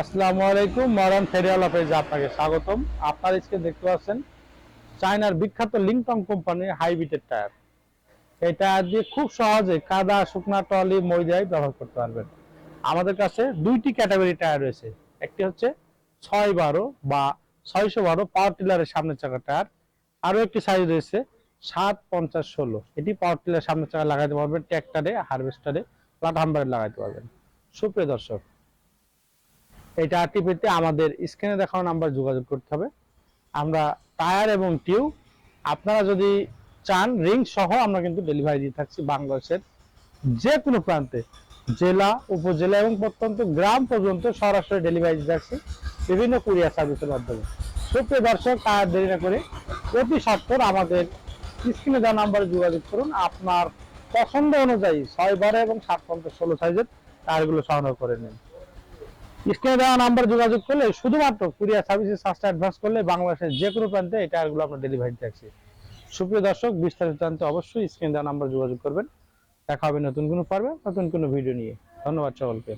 আসসালামু আলাইকুম, মডার্ন ফেরিওয়ালা পেজে আপনাকে স্বাগতম। আপনার স্ক্রিনে দেখতে পাচ্ছেন চায়নার বিখ্যাত লিংটং কোম্পানির হাইব্রিড টায়ার। এই টায়ার দিয়ে খুব সহজে কাদা, শুকনা টলি, ময়দায় ব্যবহার করতে পারবেন। আমাদের কাছে দুইটি ক্যাটাগরি টায়ার রয়েছে। একটি হচ্ছে 612 বা 612 পাওয়ার টিলারের সামনের চাকা টায়ার। আরও একটি সাইজ রয়েছে 750-16। এটি পাওয়ার টিলারের সামনের চাকা লাগাতে পারবেন, ট্র্যাক্টরে, হারভেস্টারে, ফ্ল্যাট হাম্বারে লাগাতে পারবেন। সুপ্রিয় দর্শক, এই টায়ারটি পেতে আমাদের স্ক্রিনে দেখানো নাম্বার যোগাযোগ করতে হবে। আমরা টায়ার এবং টিউব, আপনারা যদি চান রিং সহ আমরা কিন্তু ডেলিভারি দিয়ে থাকছি বাংলাদেশের যে কোনো প্রান্তে, জেলা, উপজেলা এবং প্রত্যন্ত গ্রাম পর্যন্ত সরাসরি ডেলিভারি দিয়ে থাকছি বিভিন্ন কুরিয়ার সার্ভিসের মাধ্যমে। সুপ্রিয় দর্শক, টায়ার দেরি না করে অতি সত্বর আমাদের স্ক্রিনে দেওয়া নাম্বারে যোগাযোগ করুন। আপনার পছন্দ অনুযায়ী 612 এবং 750-16 সাইজের টায়ারগুলো সংগ্রহ করে নিন। স্ক্রিনে দেওয়া নাম্বার যোগাযোগ করলে শুধুমাত্র কুরিয়ার সার্ভিসের চার্জটা অ্যাডভান্স করলে বাংলাদেশের যে কোনো প্রান্তে এই টায়ারগুলো আমরা ডেলিভারি দিচ্ছি। সুপ্রিয় দর্শক, বিস্তারিত জানতে অবশ্যই স্ক্রিনে দেওয়া নাম্বার যোগাযোগ করবেন। দেখা হবে নতুন কোনো পর্বে, নতুন কোনো ভিডিও নিয়ে। ধন্যবাদ সকলকে।